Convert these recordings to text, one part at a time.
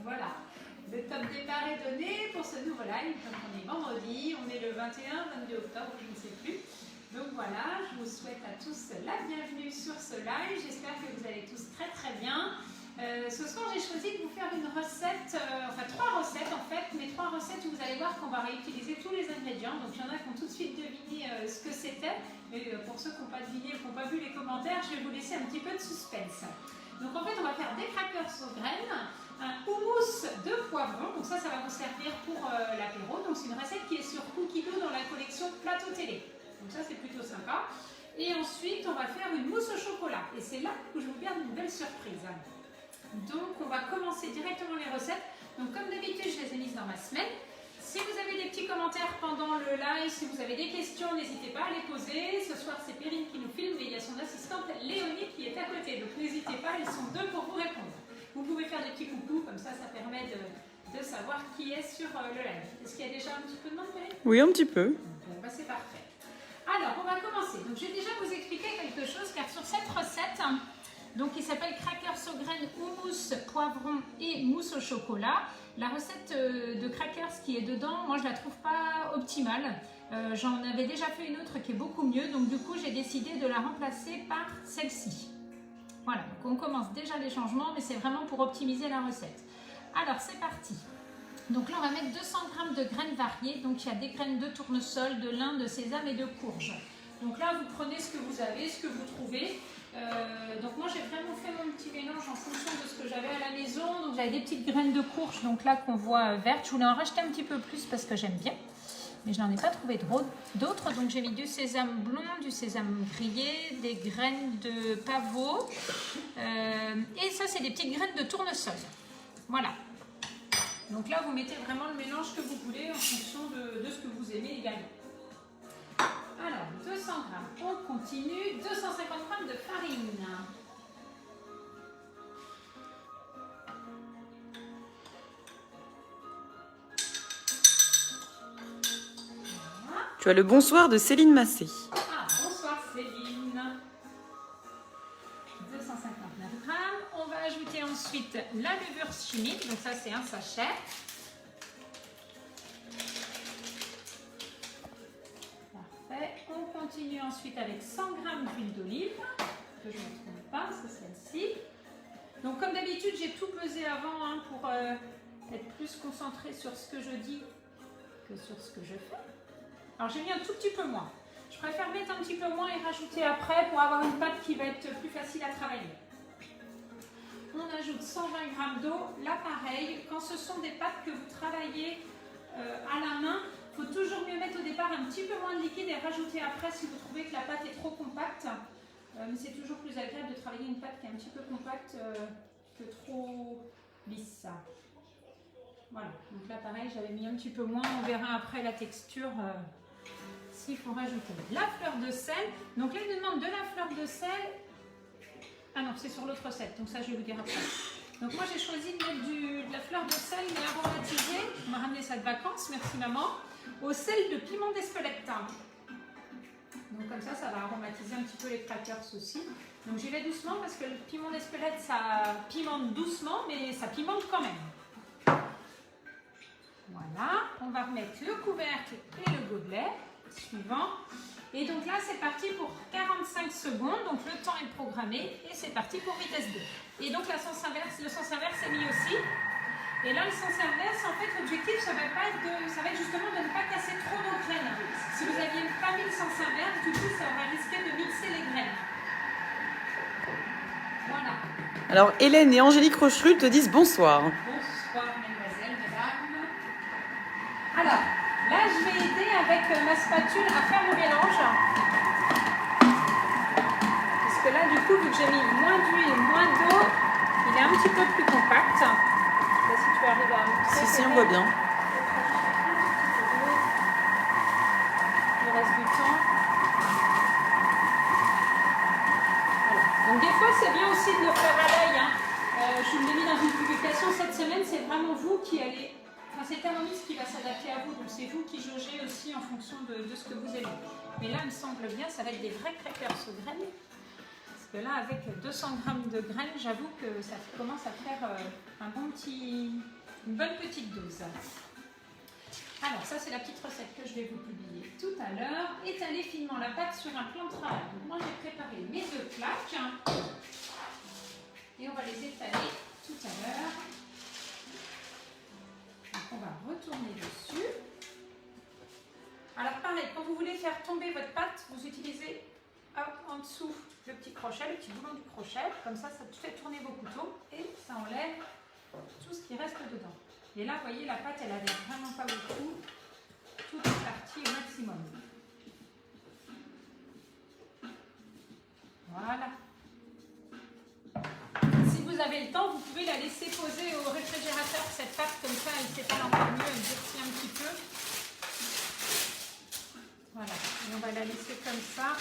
Voilà, le top départ est donné pour ce nouveau live. Donc on est vendredi, on est le 21, 22 octobre, je ne sais plus. Donc voilà, je vous souhaite à tous la bienvenue sur ce live. J'espère que vous allez tous très très bien. Ce soir, j'ai choisi de vous faire une recette, enfin 3 recettes en fait, mais 3 recettes où vous allez voir qu'on va réutiliser tous les ingrédients. Donc il y en a qui ont tout de suite deviné ce que c'était, mais pour ceux qui n'ont pas deviné, qui n'ont pas vu les commentaires, je vais vous laisser un petit peu de suspense. Donc en fait, on va faire des crackers aux graines, un houmous de poivron, donc ça va vous servir pour l'apéro. Donc c'est une recette qui est sur Cookie Dough dans la collection Plateau Télé. Donc ça c'est plutôt sympa. Et ensuite, on va faire une mousse au chocolat. Et c'est là où je vous garde une belle surprise. Donc on va commencer directement les recettes. Donc comme d'habitude, je les ai mises dans ma semaine. Si vous avez des petits commentaires pendant le live, si vous avez des questions, n'hésitez pas à les poser. Ce soir, c'est Perrine qui nous filme et il y a son assistante Léonie qui est à côté. Donc n'hésitez pas, elles sont deux pour vous répondre. Vous pouvez faire des petits coucous, comme ça permet de savoir qui est sur le live. Est-ce qu'il y a déjà un petit peu de monde, Perrine? Oui, un petit peu. Bon, bah, c'est parfait. Alors, on va commencer. Donc je vais déjà vous expliquer quelque chose, car sur cette recette, donc qui s'appelle crackers aux graines, houmous, poivron et mousse au chocolat. La recette de crackers qui est dedans, moi je la trouve pas optimale. J'en avais déjà fait une autre qui est beaucoup mieux, donc du coup j'ai décidé de la remplacer par celle-ci. Voilà, donc on commence déjà les changements, mais c'est vraiment pour optimiser la recette. Alors c'est parti. Donc là on va mettre 200 g de graines variées, donc il y a des graines de tournesol, de lin, de sésame et de courge. Donc là vous prenez ce que vous avez, ce que vous trouvez. Donc moi j'ai vraiment fait mon petit mélange en fonction de ce que j'avais à la maison. Donc j'avais des petites graines de courge, donc là qu'on voit vertes. Je voulais en racheter un petit peu plus parce que j'aime bien, mais je n'en ai pas trouvé d'autres. Donc j'ai mis du sésame blond, du sésame grillé, des graines de pavot, et ça c'est des petites graines de tournesol. Voilà. Donc là vous mettez vraiment le mélange que vous voulez en fonction de ce que vous aimez également. Alors, 200 g, on continue, 250 g de farine. Voilà. Tu as le bonsoir de Céline Massé. Ah, bonsoir Céline. 259 g. On va ajouter ensuite la levure chimique, donc ça c'est un sachet. On continue ensuite avec 100 g d'huile d'olive, que je ne trouve pas, c'est celle-ci. Donc comme d'habitude, j'ai tout pesé avant pour être plus concentrée sur ce que je dis que sur ce que je fais. Alors j'ai mis un tout petit peu moins. Je préfère mettre un petit peu moins et rajouter après pour avoir une pâte qui va être plus facile à travailler. On ajoute 120 g d'eau. Là pareil, quand ce sont des pâtes que vous travaillez à la main, il faut toujours mieux mettre au départ un petit peu moins de liquide et rajouter après si vous trouvez que la pâte est trop compacte. Mais c'est toujours plus agréable de travailler une pâte qui est un petit peu compacte que trop lisse. Voilà, donc là pareil, j'avais mis un petit peu moins. On verra après la texture s'il faut rajouter. La fleur de sel. Donc là, il nous demande de la fleur de sel. Ah non, c'est sur l'autre recette, donc ça je vais vous dire après. Donc moi j'ai choisi de mettre de la fleur de sel mais aromatisée. On m'a ramené ça de vacances, merci maman. Au sel de piment d'Espelette. Donc comme ça va aromatiser un petit peu les crackers aussi. Donc j'y vais doucement parce que le piment d'Espelette ça pimente doucement mais ça pimente quand même. Voilà, on va remettre le couvercle et le gobelet suivant. Et donc là c'est parti pour 45 secondes, donc le temps est programmé et c'est parti pour vitesse 2. Et donc le sens inverse est mis aussi. Et là, le sens inverse, en fait, l'objectif, ça va être justement de ne pas casser trop nos graines. Si vous n'aviez pas mis le sens inverse, du coup, ça aurait risqué de mixer les graines. Voilà. Alors, Hélène et Angélique Rocherud te disent bonsoir. Bonsoir, mesdemoiselles, mesdames. Alors, là, je vais aider avec ma spatule à faire le mélange. Parce que là, du coup, vu que j'ai mis moins d'huile, moins d'eau, il est un petit peu plus compact. Si tu arrives à mixer, si, on voit bien. Il reste du temps. Voilà. Donc des fois, c'est bien aussi de le faire à l'œil. Je vous l'ai mis dans une publication cette semaine. C'est vraiment vous qui allez... Enfin, c'est Thermomix qui va s'adapter à vous. Donc c'est vous qui jaugez aussi en fonction de ce que vous aimez. Mais là, il me semble bien, ça va être des vrais crackers aux graines. que là, avec 200 g de graines, j'avoue que ça commence à faire une bonne petite dose. Alors, ça, c'est la petite recette que je vais vous publier tout à l'heure. Étaler finement la pâte sur un plan de travail. Donc, moi, j'ai préparé mes 2 plaques. Et on va les étaler tout à l'heure. Donc, on va retourner dessus. Alors, pareil, quand vous voulez faire tomber votre pâte, vous utilisez en dessous le petit crochet, le petit boulon du crochet. Comme ça, ça fait tourner vos couteaux et ça enlève tout ce qui reste dedans. Et là, vous voyez, la pâte, elle adhère vraiment pas beaucoup. Tout est parti au maximum. Voilà. Si vous avez le temps, vous pouvez la laisser poser au réfrigérateur, cette pâte, comme ça, elle s'étale encore mieux, elle durcit un petit peu. Voilà. Et on va la laisser comme ça.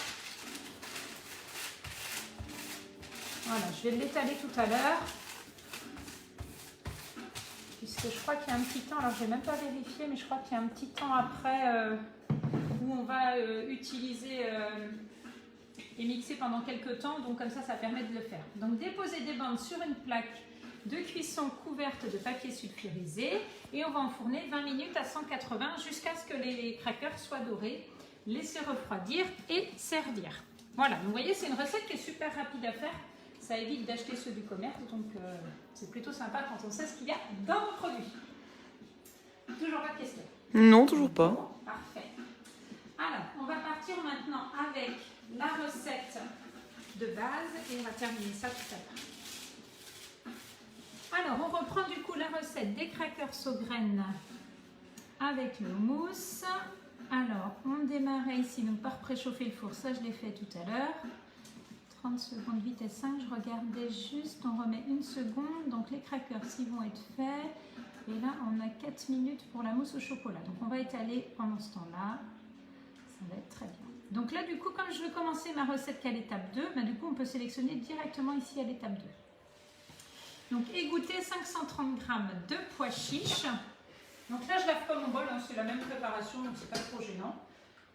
Voilà, je vais l'étaler tout à l'heure. Puisque je crois qu'il y a un petit temps, alors je n'ai même pas vérifié, mais je crois qu'il y a un petit temps après où on va utiliser et mixer pendant quelques temps, donc comme ça permet de le faire. Donc déposer des bandes sur une plaque de cuisson couverte de papier sulfurisé et on va enfourner 20 minutes à 180 jusqu'à ce que les crackers soient dorés. Laisser refroidir et servir. Voilà, donc vous voyez, c'est une recette qui est super rapide à faire. Ça évite d'acheter ceux du commerce, donc c'est plutôt sympa quand on sait ce qu'il y a dans nos produits. Toujours pas de questions? Non, toujours pas. Bon, parfait. Alors, on va partir maintenant avec la recette de base et on va terminer ça tout à l'heure. Alors, on reprend du coup la recette des crackers aux graines avec le mousse. Alors, on démarrait ici donc par préchauffer le four, ça je l'ai fait tout à l'heure. 30 secondes, vitesse 5, je regardais juste, on remet 1 seconde, donc les crackers ils vont être faits. Et là, on a 4 minutes pour la mousse au chocolat. Donc, on va étaler pendant ce temps-là. Ça va être très bien. Donc là, du coup, comme je veux commencer ma recette qu'à l'étape 2, du coup, on peut sélectionner directement ici à l'étape 2. Donc, égoutter 530 g de pois chiches. Donc là, je lave pas mon bol, hein, c'est la même préparation, donc c'est pas trop gênant.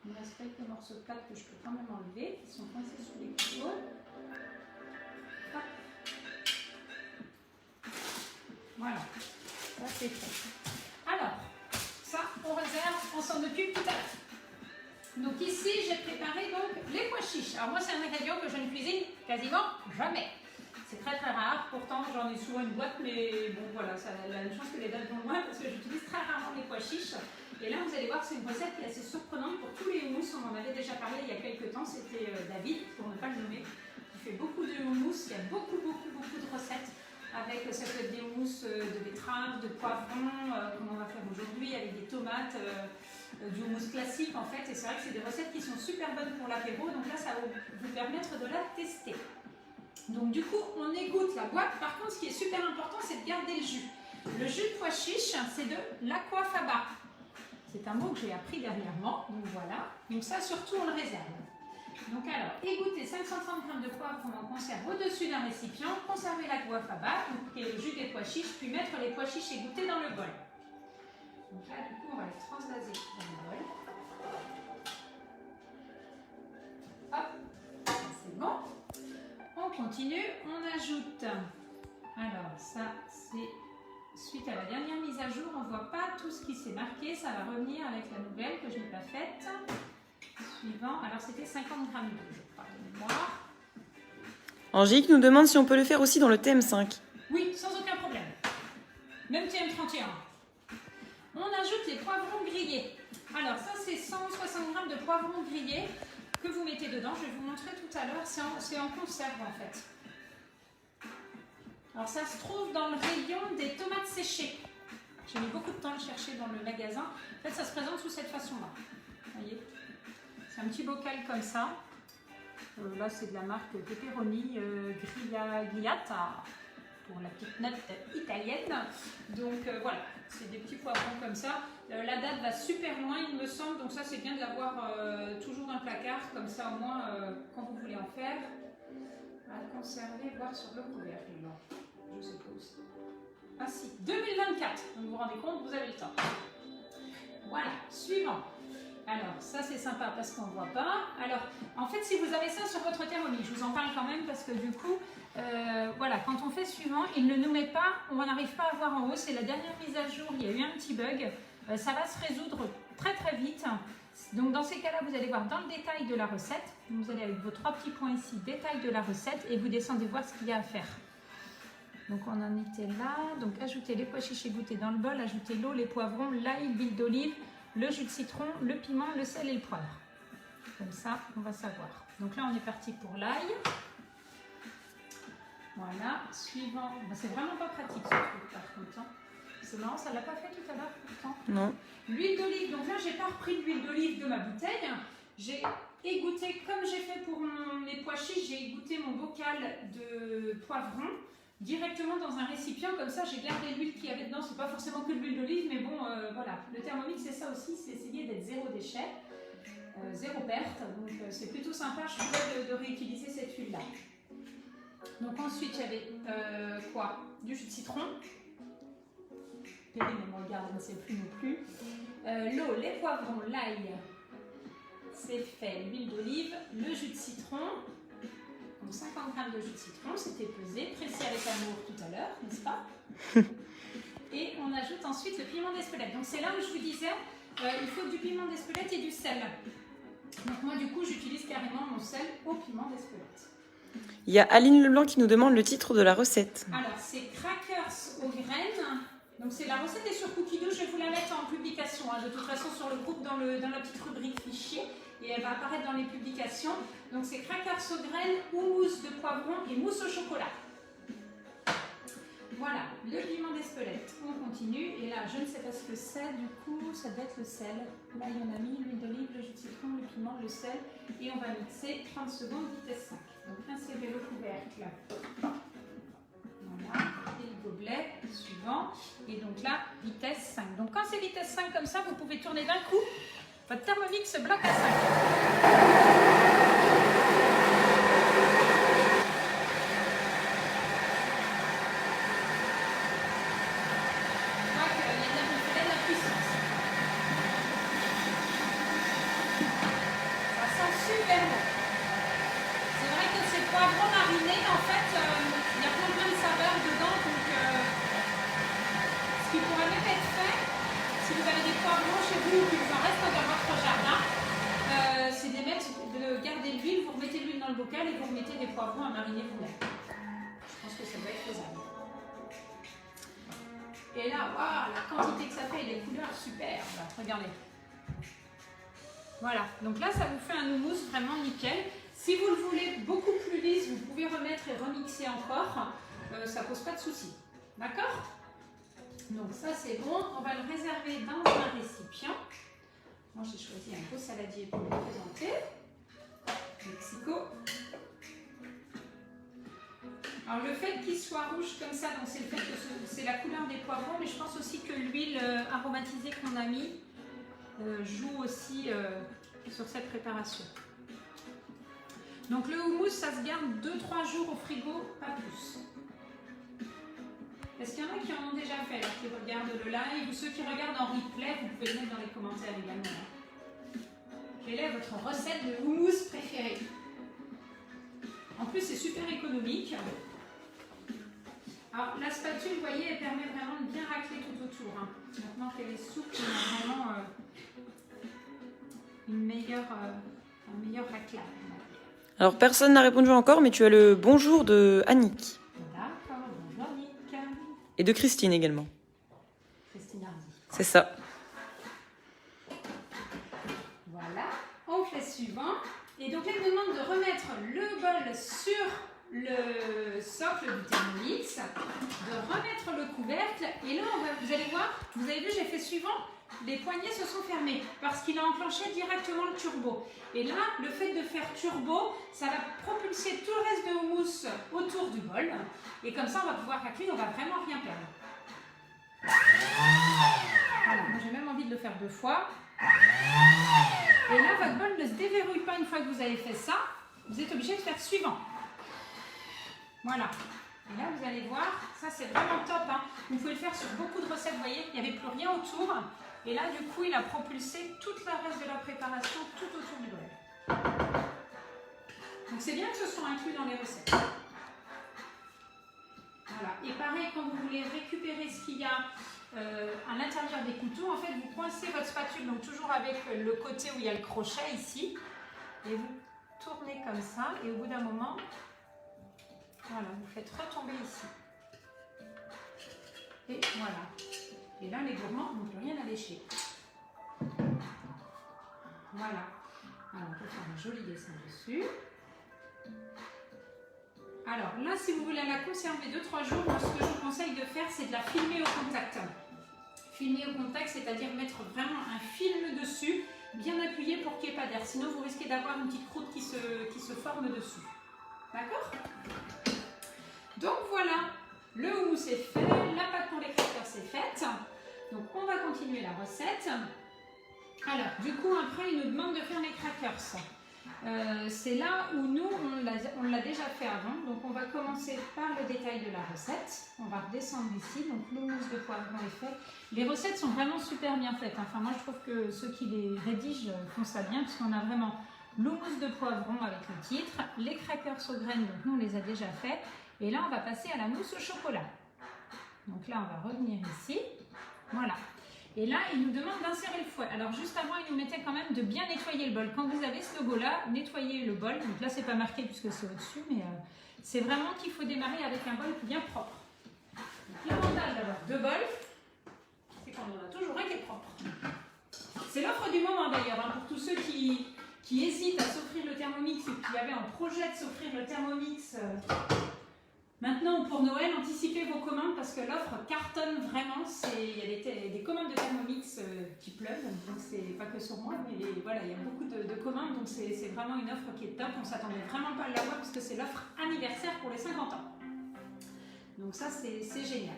Il me reste quelques morceaux de pâte que je peux quand même enlever, qui sont coincés sur les couteaux. Hop. Voilà, ça c'est fait. Alors, ça, on réserve, on s'en occupe tout à l'heure. Donc ici, j'ai préparé donc les pois chiches. Alors moi, c'est un ingrédient que je ne cuisine quasiment jamais. C'est très très rare, pourtant j'en ai souvent une boîte, mais bon voilà, ça a la même chance que les dates vont loin parce que j'utilise très rarement les pois chiches. Et là vous allez voir, c'est une recette qui est assez surprenante pour tous les houmous. On en avait déjà parlé il y a quelques temps, c'était David, pour ne pas le nommer, qui fait beaucoup de houmous. Il y a beaucoup de recettes avec, ça peut être des houmous de betterave, de poivrons, comme on va faire aujourd'hui, avec des tomates, du houmous classique en fait. Et c'est vrai que c'est des recettes qui sont super bonnes pour l'apéro, donc là ça va vous permettre de la tester. Donc du coup, on égoutte la boîte. Par contre, ce qui est super important, c'est de garder le jus. Le jus de pois chiche, c'est de l'aquafaba. C'est un mot que j'ai appris dernièrement, donc voilà. Donc ça, surtout, on le réserve. Donc alors, égoutter 530 g de poivron en conserve au-dessus d'un récipient, conserver l'aquafaba, qui est le jus des pois chiches, puis mettre les pois chiches égouttés dans le bol. Donc là, du coup, on va les transvaser dans le bol. Hop, c'est bon. On continue, on ajoute, alors ça c'est suite à la dernière mise à jour, on ne voit pas tout ce qui s'est marqué, ça va revenir avec la nouvelle que je n'ai pas faite. Suivant, alors c'était 50 g d'eau, je crois, de mémoire. Angélique nous demande si on peut le faire aussi dans le TM5. Oui, sans aucun problème, même TM31. On ajoute les poivrons grillés. Alors ça c'est 160 g de poivrons grillés que vous mettez dedans, je vais vous montrer tout à l'heure, c'est en conserve en fait. Alors ça se trouve dans le rayon des tomates séchées. J'ai mis beaucoup de temps à le chercher dans le magasin. En fait ça se présente sous cette façon-là. Vous voyez, c'est un petit bocal comme ça. Là c'est de la marque Pepperoni Grigliata, pour la petite note italienne. Donc voilà, c'est des petits poivrons comme ça. La date va super loin il me semble, donc ça c'est bien de l'avoir toujours dans le placard, comme ça au moins quand vous voulez en faire, à conserver, voir sur le couvercle. Je sais pas aussi. Ah si, 2024, donc vous vous rendez compte, vous avez le temps. Voilà, suivant. Alors, ça c'est sympa parce qu'on ne voit pas. Alors, en fait, si vous avez ça sur votre thermomix, je vous en parle quand même parce que du coup, voilà, quand on fait suivant, il ne nous met pas, on n'arrive pas à voir en haut. C'est la dernière mise à jour, il y a eu un petit bug. Ça va se résoudre très très vite. Donc, dans ces cas-là, vous allez voir dans le détail de la recette. Vous allez avec vos 3 petits points ici, détail de la recette, et vous descendez voir ce qu'il y a à faire. Donc, on en était là. Donc, ajoutez les pois chiches égouttés dans le bol, ajoutez l'eau, les poivrons, l'ail, l'huile d'olive, le jus de citron, le piment, le sel et le poivre. Comme ça, on va savoir. Donc là, on est parti pour l'ail. Voilà, suivant. C'est vraiment pas pratique ce truc par contre. Hein. C'est marrant, ça ne l'a pas fait tout à l'heure pourtant. Non. L'huile d'olive, donc là, j'ai pas repris l'huile d'olive de ma bouteille. J'ai égoutté, comme j'ai fait pour les pois chiches, j'ai égoutté mon bocal de poivron directement dans un récipient, comme ça j'ai gardé l'huile qu'il y avait dedans. C'est pas forcément que de l'huile d'olive, mais bon, voilà. Le Thermomix, c'est ça aussi, c'est essayer d'être zéro déchet, zéro perte. Donc c'est plutôt sympa, je trouvais, de réutiliser cette huile-là. Donc ensuite, il y avait quoi? Du jus de citron. Péri ne me regarde, je ne sais plus non plus. L'eau, les poivrons, l'ail, c'est fait. L'huile d'olive, le jus de citron. Donc 50 g de jus de citron, c'était pesé, pressé avec amour tout à l'heure, n'est-ce pas? Et on ajoute ensuite le piment d'Espelette. Donc c'est là où je vous disais, il faut du piment d'Espelette et du sel. Donc moi du coup j'utilise carrément mon sel au piment d'Espelette. Il y a Aline Leblanc qui nous demande le titre de la recette. Alors c'est crackers aux graines. Donc c'est la recette est sur Cookie Dough, je vais vous la mettre en publication. Hein, de toute façon sur le groupe dans la petite rubrique fichier. Et elle va apparaître dans les publications. Donc c'est crackers aux graines, houmous de poivron et mousse au chocolat. Voilà, le piment d'Espelette. On continue. Et là, je ne sais pas ce que c'est. Du coup, ça doit être le sel. Là, il y en a mis l'huile d'olive, le jus de citron, le piment, le sel. Et on va mixer 30 secondes, vitesse 5. Donc insérez le couvercle. Voilà, et le gobelet suivant. Et donc là, vitesse 5. Donc quand c'est vitesse 5 comme ça, vous pouvez tourner d'un coup. Votre Thermomix se bloque à 5. Je crois qu'il y a de la puissance. Ça sent super bon. C'est vrai que ces poivrons marinés, en fait, il y a plein de saveurs dedans. Donc, ce qui pourrait même être fait, si vous avez des poivrons chez vous ou qu'il vous en reste dans votre jardin, c'est de garder l'huile, vous remettez l'huile dans le bocal et vous remettez des poivrons à mariner vous-même. Je pense que ça doit être faisable. Et là, waouh, la quantité que ça fait et les couleurs superbes. Regardez. Voilà, donc là ça vous fait un houmous vraiment nickel. Si vous le voulez beaucoup plus lisse, vous pouvez remettre et remixer encore. Ça pose pas de souci. D'accord? Donc ça c'est bon, on va le réserver dans un récipient. Moi j'ai choisi un beau saladier pour le présenter. Mexico. Alors le fait qu'il soit rouge comme ça, c'est le fait que c'est la couleur des poivrons, mais je pense aussi que l'huile aromatisée qu'on a mis joue aussi sur cette préparation. Donc le houmous, ça se garde 2-3 jours au frigo, pas plus. Est-ce qu'il y en a qui en ont déjà fait, là, qui regardent le live, ou ceux qui regardent en replay, vous pouvez le mettre dans les commentaires également. Quelle est votre recette de houmous préférée? En plus, c'est super économique. Alors, la spatule, vous voyez, elle permet vraiment de bien racler tout autour. Hein. Maintenant qu'elle est souple, on a vraiment un meilleur raclage. Alors, personne n'a répondu encore, mais tu as le bonjour de Annick. D'accord, bonjour Annick. Et de Christine également. Christine Hardy. C'est ça. Voilà, on fait suivant. Et donc, elle me demande de remettre le bol sur le socle du Thermomix, de remettre le couvercle. Et là, vous allez voir, vous avez vu, j'ai fait suivant. Les poignées se sont fermées parce qu'il a enclenché directement le turbo. Et là, le fait de faire turbo, ça va propulser tout le reste de houmous autour du bol. Et comme ça, on va pouvoir racler, on va vraiment rien perdre. Voilà, moi j'ai même envie de le faire 2 fois. Et là, votre bol ne se déverrouille pas une fois que vous avez fait ça. Vous êtes obligé de faire suivant. Voilà. Et là, vous allez voir, ça c'est vraiment top. Hein. Vous pouvez le faire sur beaucoup de recettes, vous voyez, il n'y avait plus rien autour. Et là, du coup, il a propulsé toute la reste de la préparation tout autour du bol. Donc c'est bien que ce soit inclus dans les recettes. Voilà. Et pareil, quand vous voulez récupérer ce qu'il y a à l'intérieur des couteaux, en fait, vous coincez votre spatule, donc toujours avec le côté où il y a le crochet ici, et vous tournez comme ça, et au bout d'un moment, voilà, vous faites retomber ici. Et voilà. Et là, les gourmands n'ont plus rien à lécher. Voilà. Alors, on peut faire un joli dessin dessus. Alors là, si vous voulez la conserver 2-3 jours, moi, ce que je vous conseille de faire, c'est de la filmer au contact. Filmer au contact, c'est-à-dire mettre vraiment un film dessus, bien appuyé pour qu'il n'y ait pas d'air. Sinon, vous risquez d'avoir une petite croûte qui se forme dessus. D'accord? Donc voilà, le houmous est fait, la pâte pour les crackers c'est faite. Donc on va continuer la recette. Alors, du coup, après, il nous demande de faire les crackers. C'est là où nous, on l'a déjà fait avant. Donc on va commencer par le détail de la recette. On va redescendre ici. Donc le mousse de poivron est fait. Les recettes sont vraiment super bien faites. Enfin, moi, je trouve que ceux qui les rédigent font ça bien, parce qu'on a vraiment l'houmous de poivron avec le titre, les crackers aux graines, donc nous, on les a déjà faits. Et là, on va passer à la mousse au chocolat. Donc là, on va revenir ici. Voilà. Et là, il nous demande d'insérer le fouet. Alors, juste avant, il nous mettait quand même de bien nettoyer le bol. Quand vous avez ce logo-là, nettoyez le bol. Donc là, c'est pas marqué puisque c'est au-dessus, mais c'est vraiment qu'il faut démarrer avec un bol bien propre. L'avantage d'avoir deux bols, c'est qu'on en a toujours un qui est propre. C'est l'offre du moment d'ailleurs, hein, pour tous ceux qui hésitent à s'offrir le Thermomix ou qui avaient un projet de s'offrir le Thermomix. Maintenant, pour Noël, anticipez vos commandes parce que l'offre cartonne vraiment. Il y a des commandes de Thermomix qui pleuvent, donc c'est pas que sur moi, mais voilà, il y a beaucoup de commandes, donc c'est vraiment une offre qui est top. On s'attendait vraiment pas à l'avoir parce que c'est l'offre anniversaire pour les 50 ans. Donc ça, c'est génial.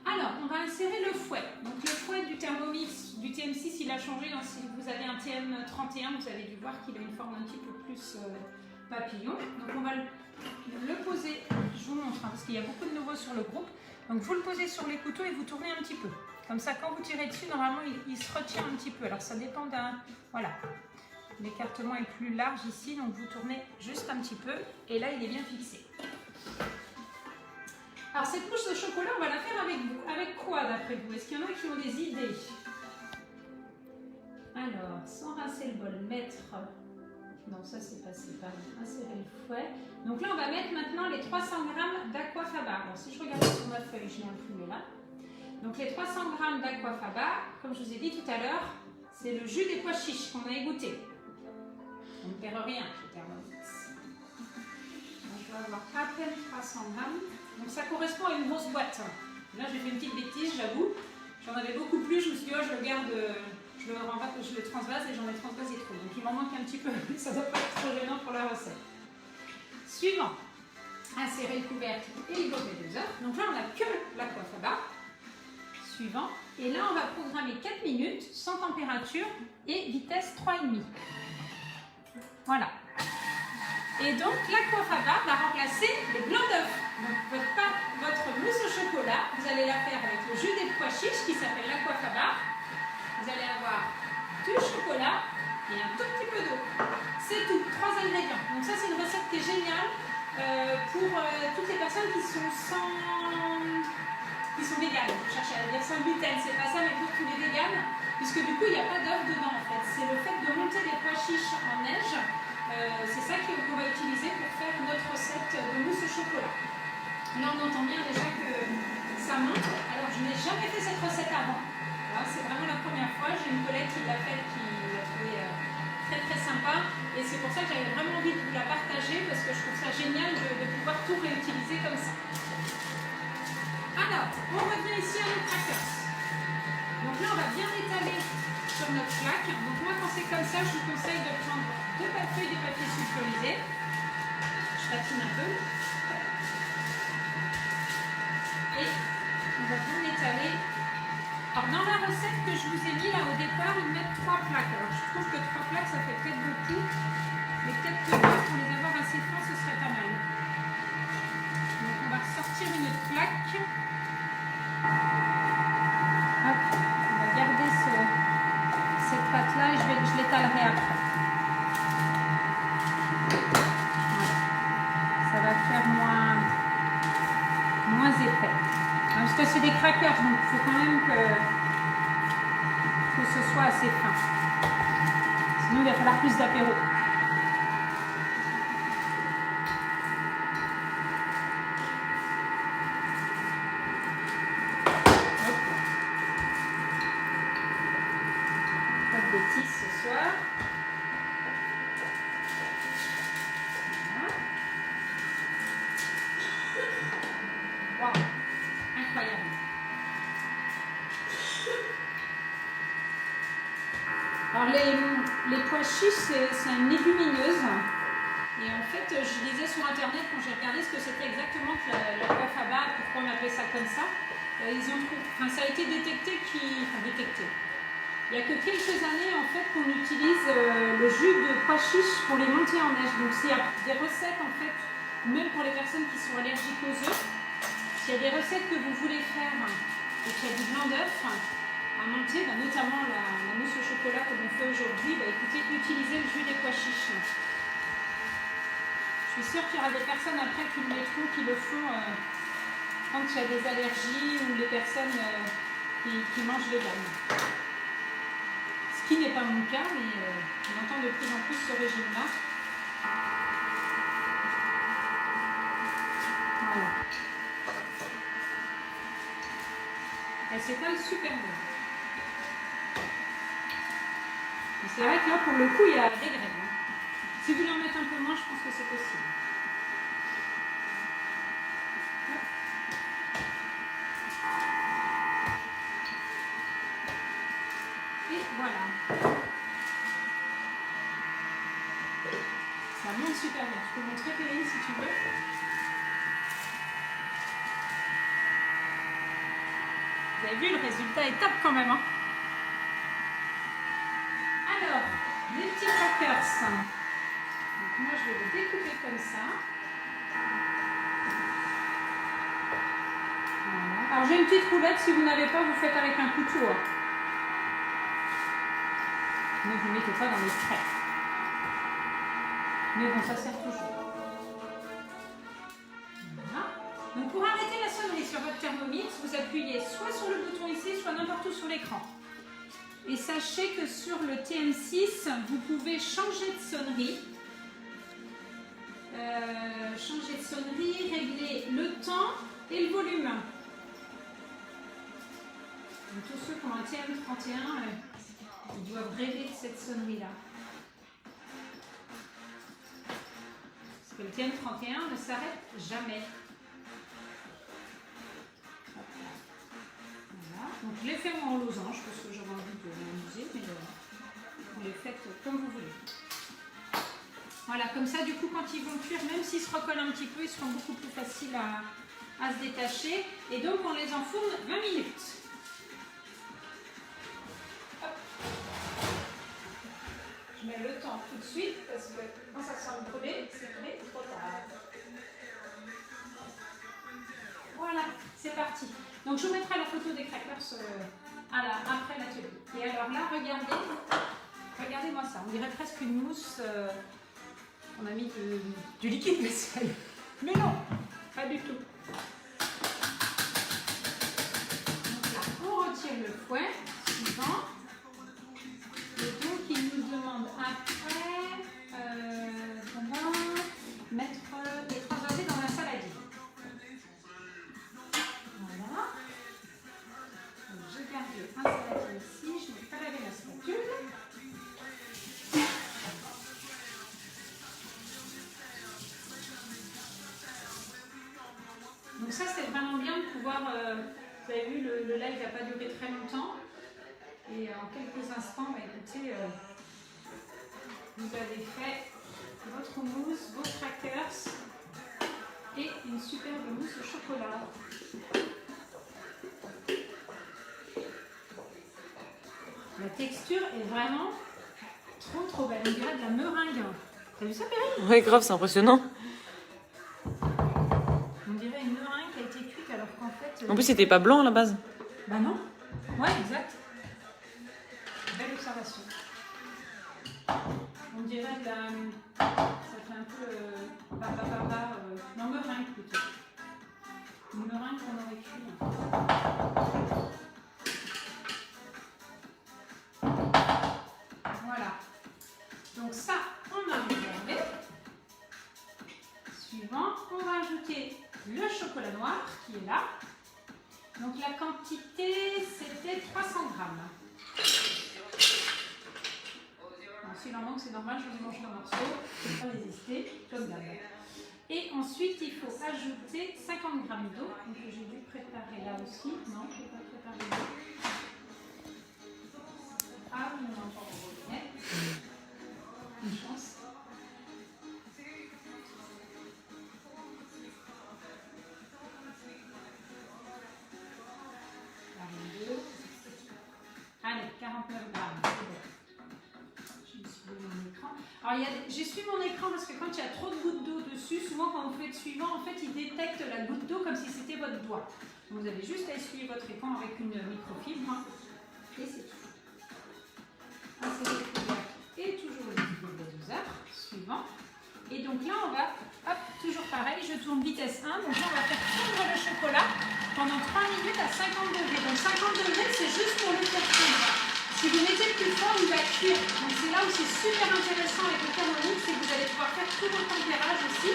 Alors, on va insérer le fouet. Donc le fouet du Thermomix, du TM6, il a changé. Donc, si vous avez un TM31, vous avez dû voir qu'il a une forme un petit peu plus papillon. Donc on va le poser, je vous montre, hein, parce qu'il y a beaucoup de nouveaux sur le groupe. Donc vous le posez sur les couteaux et vous tournez un petit peu. Comme ça, quand vous tirez dessus, normalement, il se retire un petit peu. Alors ça dépend d'un... Voilà. L'écartement est plus large ici, donc vous tournez juste un petit peu. Et là, il est bien fixé. Alors cette mousse de chocolat, on va la faire avec vous. Avec quoi d'après vous? Est-ce qu'il y en a qui ont des idées? Alors, sans rincer le bol, mettre... Non, ça c'est passé, pardon. Insérer le fouet. Donc là, on va mettre maintenant les 300 g d'aquafaba. Alors si je regarde sur ma feuille, je l'ai imprimé là. Donc les 300 g d'aquafaba, comme je vous ai dit tout à l'heure, c'est le jus des pois chiches qu'on a égoutté. On ne perd rien chez Thermomix. Donc je vais avoir à peine 300 g. Donc ça correspond à une grosse boîte. Là, j'ai fait une petite bêtise, j'avoue. J'en avais beaucoup plus, je me suis dit, oh, je le garde... Je le transvase et j'en ai transvasé trop. Donc il m'en manque un petit peu. Ça ne doit pas être trop gênant pour la recette. Suivant. Insérer le couvercle et les gobelet 2 heures. Donc là, on n'a que l'aquafaba. Suivant. Et là, on va programmer 4 minutes sans température et vitesse 3,5. Voilà. Et donc, l'aquafaba va remplacer les blancs d'œufs. Donc votre mousse au chocolat, vous allez la faire avec le jus des pois chiches qui s'appelle l'aquafaba. Vous allez avoir du chocolat et un tout petit peu d'eau. C'est tout, 3 ingrédients. Donc ça, c'est une recette qui est géniale pour toutes les personnes qui sont véganes. Je cherchais à dire sans gluten, c'est pas ça, mais pour tous les véganes, puisque du coup, il n'y a pas d'œuf dedans en fait. C'est le fait de monter des pois chiches en neige. C'est ça qu'on va utiliser pour faire notre recette de mousse au chocolat. Là, on entend bien déjà que ça monte. Alors, je n'ai jamais fait cette recette avant. C'est vraiment la première fois. J'ai une collègue qui l'a faite, qui l'a trouvée très très sympa. Et c'est pour ça que j'avais vraiment envie de vous la partager parce que je trouve ça génial de pouvoir tout réutiliser comme ça. Alors, on revient ici à nos crackers. Donc là, on va bien étaler sur notre plaque. Donc moi, quand c'est comme ça, je vous conseille de prendre 2 feuilles de papier sulfurisé. Je patine un peu. Et on va bien étaler. Alors dans la recette que je vous ai mis là au départ, ils mettent 3 plaques. Alors je trouve que 3 plaques ça fait peut-être beaucoup, mais peut-être que pour les avoir assez fins ce serait pas mal. Donc on va ressortir une plaque. Hop, on va garder ce je l'étalerai après. Voilà. Ça va faire moins épais. Parce que c'est des crackers, donc il faut quand même que ce soit assez fin. Sinon, il va falloir plus d'apéro. Pas de bêtises ce soir. Voilà. Wow, incroyable. Alors les pois chiches, c'est une légumineuse. Et en fait, je lisais sur internet quand j'ai regardé ce que c'était exactement que la pois faba, pourquoi on appelait ça comme ça. Ça a été détecté détecté. Il n'y a que quelques années en fait qu'on utilise le jus de pois chiches pour les monter en neige. Donc s'il y a des recettes en fait, même pour les personnes qui sont allergiques aux œufs, s'il y a des recettes que vous voulez faire et qu'il y a du blanc d'œuf à monter, notamment la mousse au chocolat comme on fait aujourd'hui, écoutez, utilisez le jus des pois chiches. Je suis sûre qu'il y aura des personnes après qui le mettront, qui le font quand il y a des allergies ou les personnes qui mangent vegan. Ce qui n'est pas mon cas, mais on entend de plus en plus ce régime-là. Voilà. Elle s'étale super bien. C'est vrai que là, pour le coup, il y a des graines. Si vous voulez en mettre un peu moins, je pense que c'est possible. Et voilà. Ça monte super bien. Je peux montrer Perrine si tu veux. Vous avez vu, le résultat est top quand même. Hein. Alors, les petits crackers. Donc moi, je vais les découper comme ça. Voilà. Alors, j'ai une petite roulette. Si vous n'avez pas, vous faites avec un couteau. Hein. Ne vous mettez pas dans les frais. Mais bon, ça sert toujours. Voilà. Donc pour arrêter la sonnerie sur votre Thermomix, vous appuyez soit sur le bouton ici, soit n'importe où sur l'écran. Et sachez que sur le TM6, vous pouvez changer de sonnerie. Régler le temps et le volume. Donc, tous ceux qui ont un TM31, ils doivent rêver de cette sonnerie-là. Parce que le TM31 ne s'arrête jamais. Voilà. Donc je l'ai fait moi en losange parce que j'avais envie de m'amuser, mais vous les faites comme vous voulez. Voilà, comme ça du coup quand ils vont cuire, même s'ils se recollent un petit peu, ils seront beaucoup plus faciles à se détacher. Et donc on les enfourne 20 minutes. Je mets le temps tout de suite parce que quand ça sent brûler, c'est trop tard. Voilà, c'est parti. Donc je vous mettrai la photo des crackers après l'atelier. Et alors là, regardez-moi ça. On dirait presque une mousse. On a mis du liquide vaisselle. Mais non, pas du tout. Donc là, on retire le fouet suivant. Et donc, il nous demande après on va mettre les 3 œufs dans un saladier. Voilà. Donc, je garde un saladier ici. Je n'ai pas lavé la spatule. Donc ça, c'est vraiment bien de pouvoir... vous avez vu, le live n'a pas duré très longtemps. Et en quelques instants, écoutez, vous avez fait votre mousse, vos crackers et une superbe mousse au chocolat. La texture est vraiment trop belle. On dirait de la meringue. T'as vu ça, Perrine? Ouais, grave, c'est impressionnant. On dirait une meringue qui a été cuite alors qu'en fait... En plus, c'était pas blanc à la base. Bah non. Ouais, exact. Belle observation. On dirait de la... Ça fait un peu... non, meringue plutôt. Une meringue qu'on aurait cuit. Voilà. Donc ça, on a réservé. Suivant, on va ajouter le chocolat noir qui est là. Donc la quantité, c'était 300 grammes. Bon, s'il en manque, c'est normal, je vais manger un morceau. Je ne vais pas résister, comme d'hab. Et ensuite, il faut ajouter 50 grammes d'eau. Donc j'ai dû préparer là aussi. Non, je n'ai pas préparé d'eau. Ah oui, on a encore au robinet. Une chance. Allez, 49 grammes, c'est bon. Je vais suivre mon écran. Alors, j'ai suivi mon écran parce que quand il y a trop de gouttes d'eau dessus, souvent quand vous faites suivant, en fait, il détecte la goutte d'eau comme si c'était votre doigt. Donc, vous avez juste à essuyer votre écran avec une microfibre. Et c'est tout. Et toujours le petit de doseur. Suivant. Et donc là, on va, hop, toujours pareil, je tourne vitesse 1. Donc là, on va faire fondre le chocolat pendant 3 minutes à 50 degrés. Donc 50 degrés, c'est juste pour le faire fondre. Si vous mettez plus fort, il va cuire. Donc c'est là où c'est super intéressant avec le Thermomix, c'est que vous allez pouvoir faire tout vos tempérages aussi.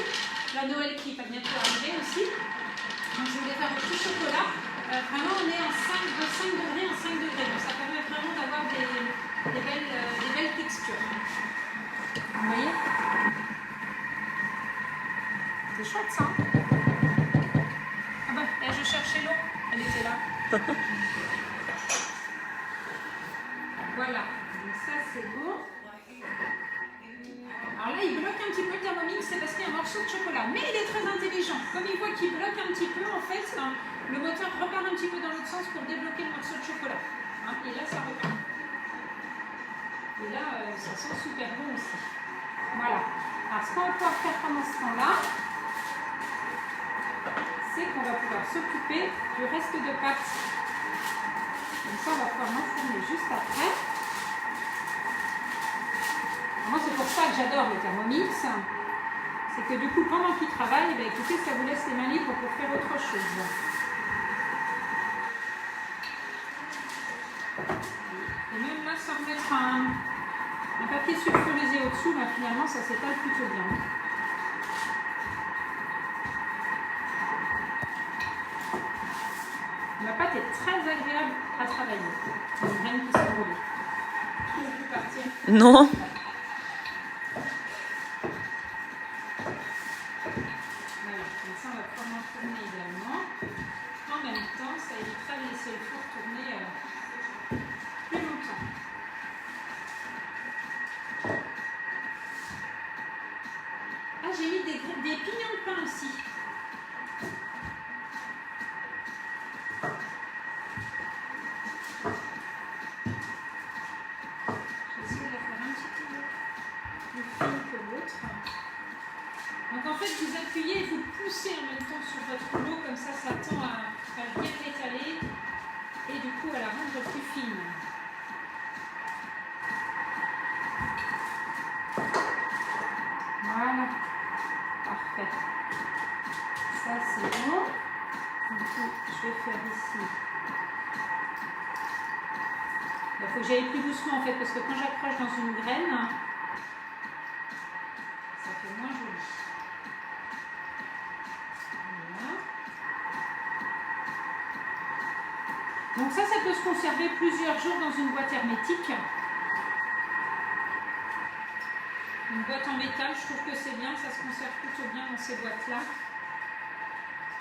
La Noël qui va bientôt arriver aussi. Donc je voulais faire le petit chocolat. Vraiment, on est en 5 degrés en 5 degrés. Donc ça permet vraiment d'avoir des belles textures. Vous voyez ? C'est chouette ça. Ah bah, là je cherchais l'eau, elle était là. Voilà, donc ça c'est bon. Alors là il bloque un petit peu le Thermomix, c'est parce qu'il y a un morceau de chocolat. Mais il est très intelligent. Comme il voit qu'il bloque un petit peu, en fait, le moteur repart un petit peu dans l'autre sens pour débloquer le morceau de chocolat. Hein, et là ça repart. Et là ça sent super bon aussi. Voilà. Alors ce qu'on va pouvoir faire pendant ce temps-là, c'est qu'on va pouvoir s'occuper du reste de pâte. Comme ça, on va pouvoir l'enfourner juste après. Alors moi, c'est pour ça que j'adore le Thermomix. C'est que du coup, pendant qu'il travaille, ben, écoutez, ça vous laisse les mains libres pour faire autre chose. Et même là, sans remettre un papier sulfurisé au-dessous, ben, finalement, ça s'étale plutôt bien. La pâte est très agréable à travailler. Les graines qui sont brûlées. Tu veux plus partir ? Non. Voilà, comme ça on va pouvoir l'enfourner également. En même temps, ça évitera de laisser le four tourner plus longtemps. Ah, j'ai mis des pignons de pain aussi. Donc en fait, vous appuyez et vous poussez en même temps sur votre rouleau, comme ça, ça tend à bien l'étaler et du coup à la rendre plus fine. Voilà, parfait. Ça c'est bon. Du coup, je vais faire ici. Il faut que j'aille plus doucement en fait, parce que quand j'accroche dans une graine, ça fait moins joli. Donc ça peut se conserver plusieurs jours dans une boîte hermétique. Une boîte en métal, je trouve que c'est bien, ça se conserve plutôt bien dans ces boîtes-là.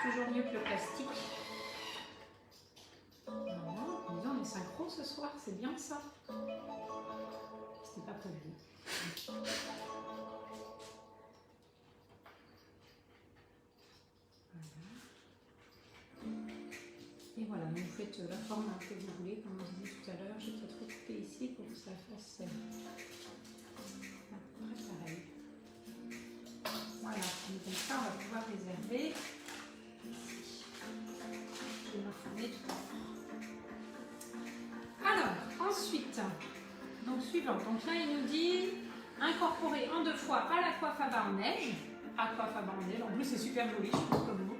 C'est toujours mieux que le plastique. Voilà. Disons, on est synchro ce soir, c'est bien ça. C'était pas prévu. Et voilà, vous faites la forme que vous voulez, comme on disait tout à l'heure. Je vais peut-être recouper ici pour que ça fasse à peu près pareil. Voilà, donc ça on va pouvoir réserver. Je vais l'enfourner tout à l'heure. Alors, ensuite, Donc suivant. Donc là, il nous dit incorporer en 2 fois à l'aquafaba en neige. Aquafaba en neige. En plus, c'est super joli, je trouve comme mot.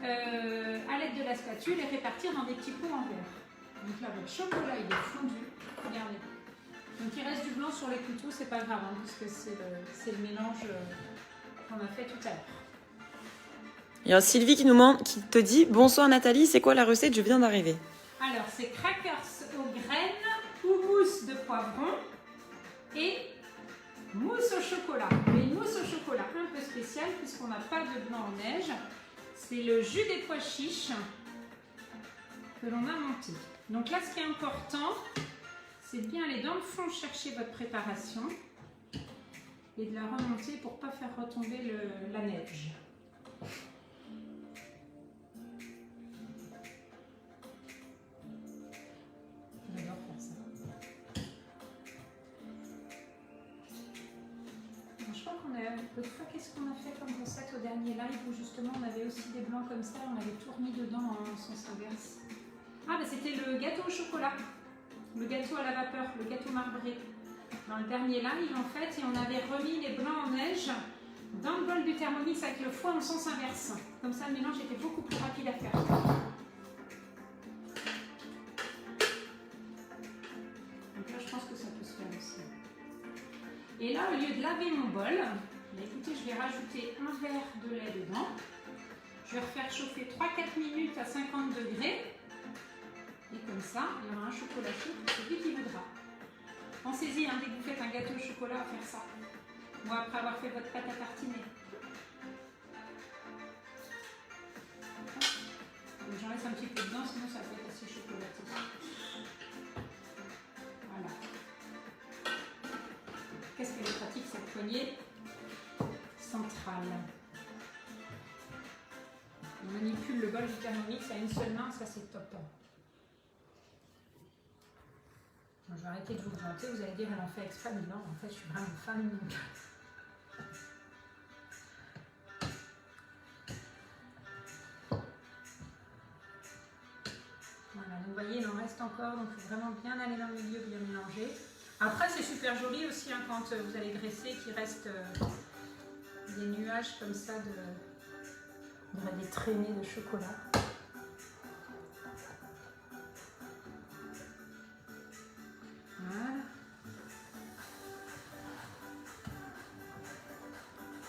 À l'aide de la spatule et répartir dans des petits pots en verre. Donc là, votre chocolat, il est fondu. Regardez. Donc il reste du blanc sur le couteau, c'est pas grave, hein, parce que c'est le mélange qu'on a fait tout à l'heure. Il y a Sylvie qui te dit bonsoir Nathalie, c'est quoi la recette? Je viens d'arriver. Alors c'est crackers aux graines, houmous de poivron et mousse au chocolat. Mais une mousse au chocolat un peu spéciale puisqu'on n'a pas de blanc en neige. C'est le jus des pois chiches que l'on a monté. Donc là, ce qui est important, c'est de bien aller dans le fond chercher votre préparation et de la remonter pour ne pas faire retomber la neige. J'adore faire ça. Alors, je crois qu'on a... L'autre fois, qu'est-ce qu'on a fait comme recette au dernier live où justement on avait aussi des blancs comme ça, on avait tout remis dedans en sens inverse. Ah, bah c'était le gâteau au chocolat. Le gâteau à la vapeur, le gâteau marbré. Dans le dernier live, en fait, et on avait remis les blancs en neige dans le bol du Thermomix avec le foie en sens inverse. Comme ça, le mélange était beaucoup plus rapide à faire. Donc là, je pense que ça peut se faire aussi. Et là, au lieu de laver mon bol, bah, écoutez, je vais rajouter un verre de lait dedans. Je vais refaire chauffer 3-4 minutes à 50 degrés. Et comme ça, il y aura un chocolat chaud pour celui qui voudra. Pensez-y, hein, dès que vous faites un gâteau au chocolat, à faire ça. Ou après avoir fait votre pâte à tartiner. J'en laisse un petit peu dedans, sinon ça peut être assez chocolaté. Voilà. Qu'est-ce qu'elle est pratique cette poignée centrale. On manipule le bol du Thermomix à une seule main, ça c'est top. Je vais arrêter de vous vanter, vous allez dire elle en fait exprès, mais non, en fait je suis vraiment fan. Voilà, donc vous voyez, il en reste encore, donc il faut vraiment bien aller dans le milieu, bien mélanger. Après c'est super joli aussi hein, quand vous allez dresser, qu'il reste des nuages comme ça, des traînées de chocolat. Voilà.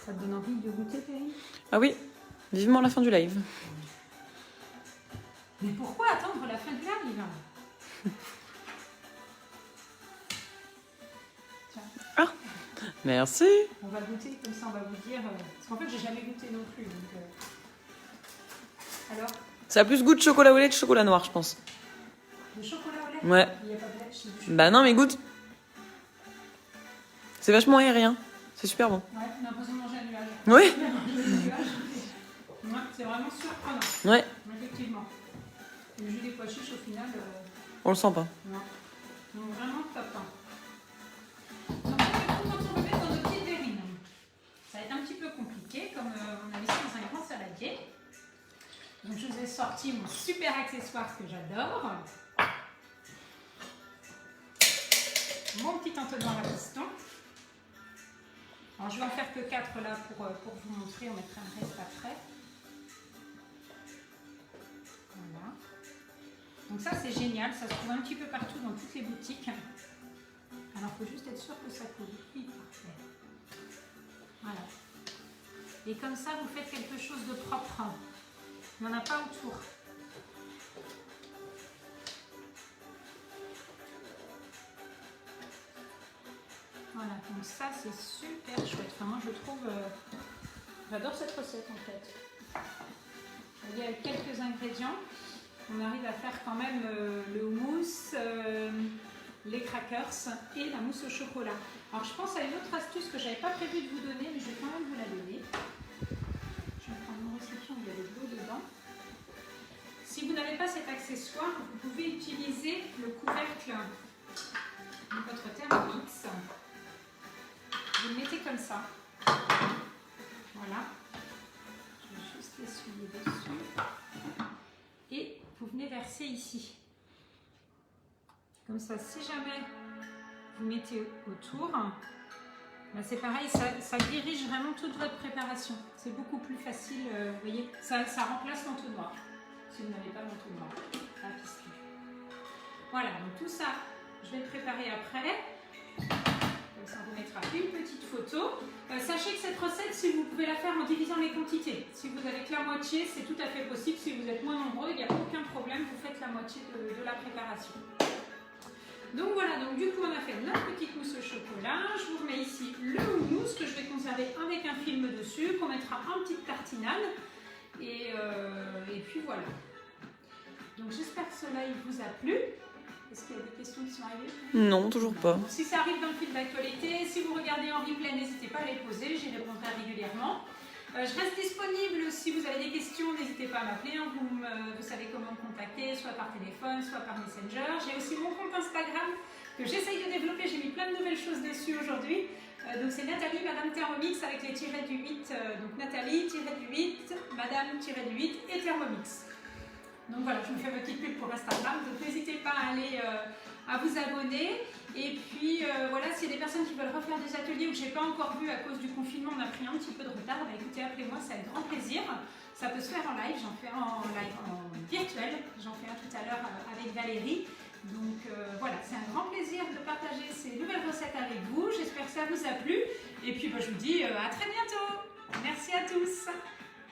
Ça te donne envie de goûter, Perrine? Ah oui, vivement la fin du live. Mais pourquoi attendre la fin du live? Tiens. Ah, merci. On va goûter, comme ça on va vous dire... parce qu'en fait, j'ai jamais goûté non plus. Donc, alors? Ça a plus goût de chocolat au lait que de chocolat noir, je pense. Le chocolat au lait? Ouais. Il n'y a pas de lait chez vous? Bah non, mais goûte. C'est vachement aérien. C'est super bon. Ouais, on a l'impression de manger un nuage. Oui. Ouais, c'est vraiment surprenant. Ouais. Effectivement. Le jus des pois chiches, au final... On le sent pas. Non. Donc vraiment top. Donc là, quand on le met dans nos petites verrines, ça va être un petit peu compliqué, comme on a mis ça dans un grand saladier. Donc je vous ai sorti mon super accessoire que j'adore. Mon petit entonnoir à piston. Alors je vais en faire que 4 là pour vous montrer, on mettra un reste après. Voilà. Donc ça c'est génial, ça se trouve un petit peu partout dans toutes les boutiques. Alors il faut juste être sûr que ça coule. Oui, parfait. Voilà. Et comme ça vous faites quelque chose de propre. Il n'y en a pas autour. Voilà, donc ça c'est super chouette. Enfin, moi je trouve, j'adore cette recette en fait. Vous voyez, avec quelques ingrédients, on arrive à faire quand même le houmous, les crackers et la mousse au chocolat. Alors je pense à une autre astuce que je n'avais pas prévu de vous donner, mais je vais quand même vous la donner. Je vais prendre mon récipient où il y a de l'eau dedans. Si vous n'avez pas cet accessoire, vous pouvez utiliser le couvercle de votre Thermomix. Vous le mettez comme ça. Voilà. Je vais juste l'essuyer dessus. Et vous venez verser ici. Comme ça, si jamais vous mettez autour, ben c'est pareil, ça dirige vraiment toute votre préparation. C'est beaucoup plus facile, vous voyez, ça remplace l'entonnoir, si vous n'avez pas l'entonnoir à pistil. Voilà, donc tout ça, je vais le préparer après. Comme ça, on vous mettra une petite photo. Sachez que cette recette, si vous pouvez la faire en divisant les quantités. Si vous avez que la moitié, c'est tout à fait possible. Si vous êtes moins nombreux, il n'y a aucun problème, vous faites la moitié de la préparation. Donc voilà, donc du coup on a fait notre petite mousse au chocolat. Je vous remets ici le houmous que je vais conserver avec un film dessus, qu'on mettra en petite tartinade. Et puis voilà. Donc j'espère que cela il vous a plu. Est-ce qu'il y a des questions qui sont arrivées? Non, toujours pas. Si ça arrive dans le fil d'actualité, si vous regardez en replay, n'hésitez pas à les poser, j'y répondrai régulièrement. Je reste disponible si vous avez des questions, n'hésitez pas à m'appeler, hein. Vous savez comment me contacter, soit par téléphone, soit par Messenger. J'ai aussi mon compte Instagram que j'essaye de développer, j'ai mis plein de nouvelles choses dessus aujourd'hui. Donc c'est Nathalie, Madame Thermomix avec les tirets du 8, donc Nathalie, tirets du 8, Madame, tirets du 8 et Thermomix. Donc voilà, je me fais ma petite pub pour Instagram, donc n'hésitez pas à aller à vous abonner. Et puis voilà, s'il y a des personnes qui veulent refaire des ateliers ou que je n'ai pas encore vu à cause du confinement, on a pris un petit peu de retard, bah écoutez, appelez-moi, c'est avec grand plaisir. Ça peut se faire en live, j'en fais en live en virtuel, j'en fais un tout à l'heure avec Valérie. Donc voilà, c'est un grand plaisir de partager ces nouvelles recettes avec vous. J'espère que ça vous a plu. Et puis bah, je vous dis à très bientôt. Merci à tous.